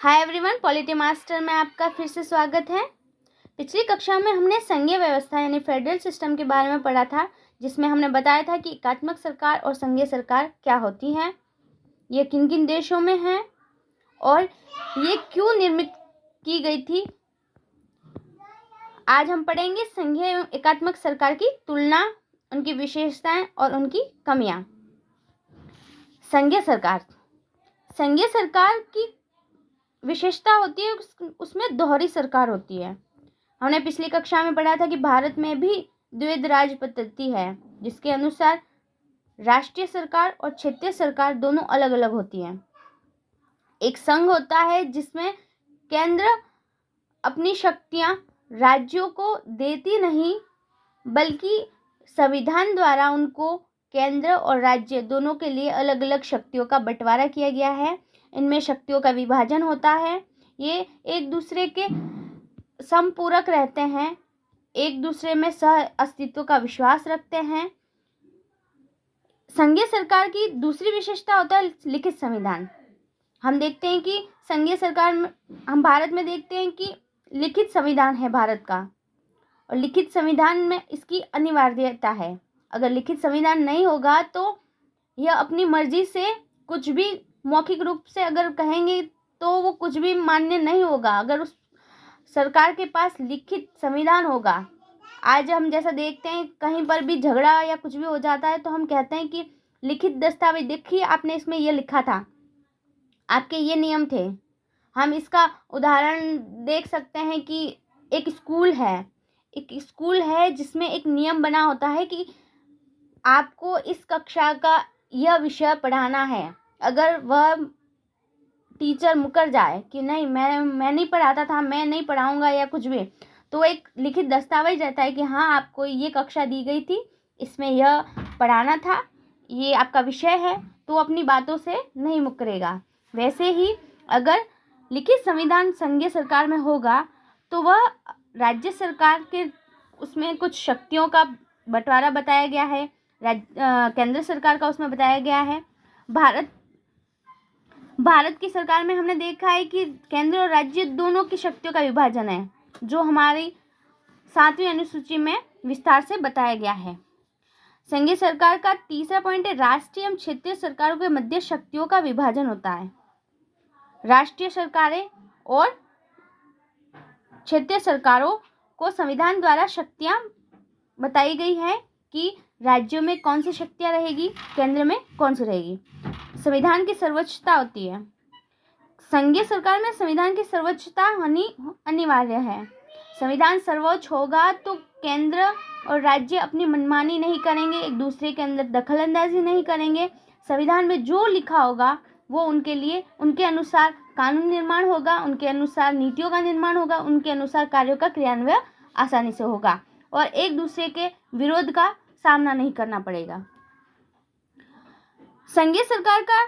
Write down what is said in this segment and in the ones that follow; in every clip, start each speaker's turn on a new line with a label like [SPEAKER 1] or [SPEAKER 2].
[SPEAKER 1] Hi everyone, polity master में आपका फिर से स्वागत है। पिछली कक्षा में हमने संघीय व्यवस्था यानी फेडरल सिस्टम के बारे में पढ़ा था, जिसमें हमने बताया था कि एकात्मक सरकार और संघीय सरकार क्या होती हैं, ये किन किन देशों में हैं और ये क्यों निर्मित की गई थी। आज हम पढ़ेंगे संघीय एवं एकात्मक सरकार की तुलना, उनकी विशेषताएं और उनकी कमियां। संघीय सरकार की विशेषता होती है उसमें दोहरी सरकार होती है। हमने पिछली कक्षा में पढ़ा था कि भारत में भी द्विध राज पद्धति है, जिसके अनुसार राष्ट्रीय सरकार और क्षेत्रीय सरकार दोनों अलग अलग होती हैं। एक संघ होता है जिसमें केंद्र अपनी शक्तियां राज्यों को देती नहीं, बल्कि संविधान द्वारा उनको केंद्र और राज्य दोनों के लिए अलग अलग शक्तियों का बंटवारा किया गया है। इनमें शक्तियों का विभाजन होता है। ये एक दूसरे के समपूरक रहते हैं, एक दूसरे में सह अस्तित्व का विश्वास रखते हैं। संघीय सरकार की दूसरी विशेषता होता है लिखित संविधान। हम देखते हैं कि संघीय सरकार में, हम भारत में देखते हैं कि लिखित संविधान है भारत का, और लिखित संविधान में इसकी अनिवार्यता है। अगर लिखित संविधान नहीं होगा तो यह अपनी मर्जी से कुछ भी मौखिक रूप से अगर कहेंगे तो वो कुछ भी मान्य नहीं होगा। अगर उस सरकार के पास लिखित संविधान होगा, आज हम जैसा देखते हैं कहीं पर भी झगड़ा या कुछ भी हो जाता है तो हम कहते हैं कि लिखित दस्तावेज देखिए, आपने इसमें यह लिखा था, आपके ये नियम थे। हम इसका उदाहरण देख सकते हैं कि एक स्कूल है जिसमें एक नियम बना होता है कि आपको इस कक्षा का यह विषय पढ़ाना है। अगर वह टीचर मुकर जाए कि नहीं, मैं नहीं पढ़ाता था, मैं नहीं पढ़ाऊंगा या कुछ भी, तो एक लिखित दस्तावेज रहता है कि हाँ, आपको ये कक्षा दी गई थी, इसमें यह पढ़ाना था, ये आपका विषय है, तो अपनी बातों से नहीं मुकरेगा। वैसे ही अगर लिखित संविधान संघीय सरकार में होगा तो वह राज्य सरकार के उसमें कुछ शक्तियों का बंटवारा बताया गया है, केंद्र सरकार का उसमें बताया गया है। भारत की सरकार में हमने देखा है कि केंद्र और राज्य दोनों की शक्तियों का विभाजन है, जो हमारी 7वीं अनुसूची में विस्तार से बताया गया है। संघीय सरकार का तीसरा पॉइंट है राष्ट्रीय एवं क्षेत्रीय सरकारों के मध्य शक्तियों का विभाजन होता है। राष्ट्रीय सरकारें और क्षेत्रीय सरकारों को संविधान द्वारा शक्तियां बताई गई है कि राज्यों में कौन सी शक्तियां रहेगी, केंद्र में कौन सी रहेगी। संविधान की सर्वोच्चता होती है। संघीय सरकार में संविधान की सर्वोच्चता होनी अनिवार्य है। संविधान सर्वोच्च होगा तो केंद्र और राज्य अपनी मनमानी नहीं करेंगे, एक दूसरे के अंदर दखलंदाजी नहीं करेंगे। संविधान में जो लिखा होगा वो उनके लिए, उनके अनुसार कानून निर्माण होगा, उनके अनुसार नीतियों का निर्माण होगा, उनके अनुसार कार्यों का क्रियान्वयन आसानी से होगा और एक दूसरे के विरोध का सामना नहीं करना पड़ेगा। संघीय सरकार का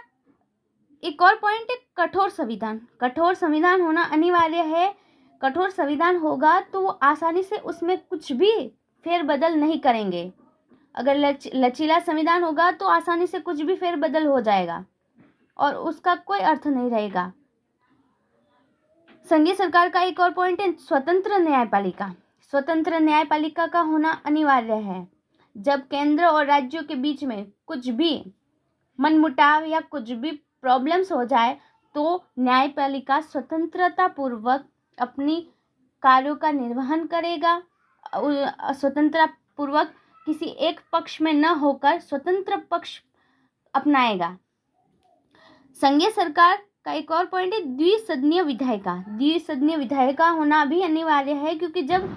[SPEAKER 1] एक और पॉइंट है कठोर संविधान। कठोर संविधान होना अनिवार्य है। कठोर संविधान होगा तो वो आसानी से उसमें कुछ भी फेरबदल नहीं करेंगे। अगर लचीला संविधान होगा तो आसानी से कुछ भी फेरबदल हो जाएगा और उसका कोई अर्थ नहीं रहेगा। संघीय सरकार का एक और पॉइंट है स्वतंत्र न्यायपालिका। स्वतंत्र न्यायपालिका का होना अनिवार्य है। जब केंद्र और राज्यों के बीच में कुछ भी मनमुटाव या कुछ भी प्रॉब्लम्स हो जाए तो न्यायपालिका स्वतंत्रता पूर्वक अपनी कार्यों का निर्वहन करेगा, स्वतंत्रता पूर्वक किसी एक पक्ष में न होकर स्वतंत्र पक्ष अपनाएगा। संघीय सरकार का एक और पॉइंट है द्विसदनीय विधायिका। द्विसदनीय विधायिका होना भी अनिवार्य है, क्योंकि जब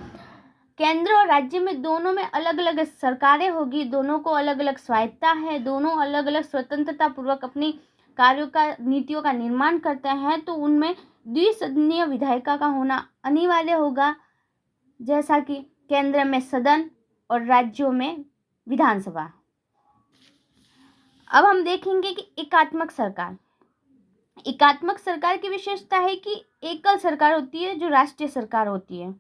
[SPEAKER 1] केंद्र और राज्य में दोनों में अलग अलग सरकारें होगी, दोनों को अलग अलग स्वायत्ता है, दोनों अलग अलग स्वतंत्रता पूर्वक अपनी कार्यों का, नीतियों का निर्माण करते हैं, तो उनमें द्विसदनीय विधायिका का होना अनिवार्य होगा, जैसा कि केंद्र में सदन और राज्यों में विधानसभा। अब हम देखेंगे कि एकात्मक सरकार। एकात्मक सरकार की विशेषता है कि एकल सरकार होती है जो राष्ट्रीय सरकार होती है।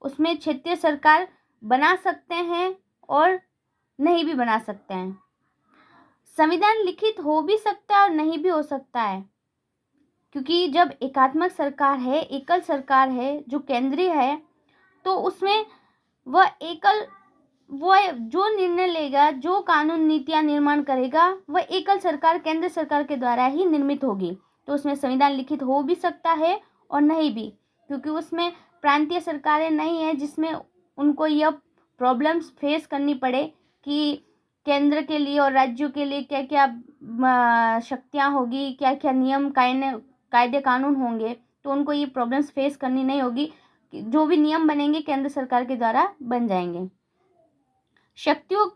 [SPEAKER 1] उसमें क्षेत्रीय सरकार बना सकते हैं और नहीं भी बना सकते हैं। संविधान लिखित हो भी सकता है और नहीं भी हो सकता है। क्योंकि जब एकात्मक सरकार है, एकल सरकार है, जो केंद्रीय है, तो उसमें वह जो निर्णय लेगा, जो कानून नीतियाँ निर्माण करेगा, वह एकल सरकार, केंद्र सरकार के द्वारा ही निर्मित होगी। तो उसमें संविधान लिखित हो भी सकता है और नहीं भी, क्योंकि उसमें प्रांतीय सरकारें नहीं है जिसमें उनको यह प्रॉब्लम्स फेस करनी पड़े कि केंद्र के लिए और राज्यों के लिए क्या क्या शक्तियाँ होगी, क्या क्या नियम कायदे कानून होंगे। तो उनको ये प्रॉब्लम्स फेस करनी नहीं होगी। जो भी नियम बनेंगे केंद्र सरकार के द्वारा बन जाएंगे। शक्तियों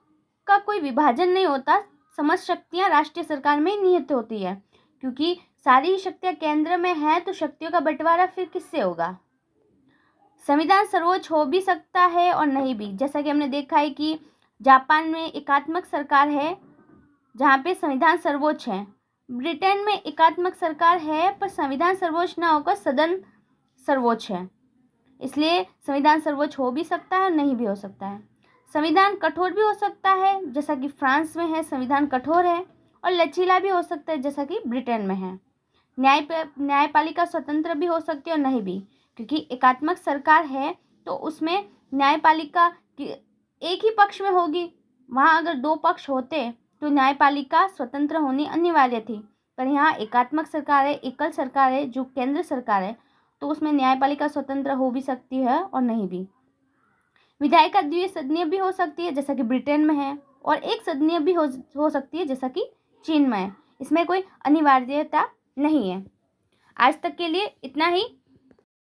[SPEAKER 1] का कोई विभाजन नहीं होता, समस्त शक्तियां राष्ट्रीय सरकार में ही निहित होती है, क्योंकि सारी ही शक्तियां केंद्र में है, तो शक्तियों का बंटवारा फिर किससे होगा। संविधान सर्वोच्च हो भी सकता है और नहीं भी, जैसा कि हमने देखा है कि जापान में एकात्मक सरकार है जहाँ पे संविधान सर्वोच्च है। ब्रिटेन में एकात्मक सरकार है पर संविधान सर्वोच्च ना होकर सदन सर्वोच्च है। इसलिए संविधान सर्वोच्च हो भी सकता है और नहीं भी हो सकता है। संविधान कठोर भी हो सकता है, जैसा कि फ्रांस में है संविधान कठोर है, और लचीला भी हो सकता है जैसा कि ब्रिटेन में है। न्यायपालिका स्वतंत्र भी हो सकती है और नहीं भी, क्योंकि एकात्मक सरकार है तो उसमें न्यायपालिका एक ही पक्ष में होगी। वहाँ अगर दो पक्ष होते तो न्यायपालिका स्वतंत्र होनी अनिवार्य थी, पर यहाँ एकात्मक सरकार है, एकल सरकार है, जो केंद्र सरकार है, तो उसमें न्यायपालिका स्वतंत्र हो भी सकती है और नहीं भी। विधायिका द्विसदनीय भी हो सकती है जैसा कि ब्रिटेन में है, और एक सदनीय भी हो सकती है जैसा कि चीन में है। इसमें कोई अनिवार्यता नहीं है। आज तक के लिए इतना ही।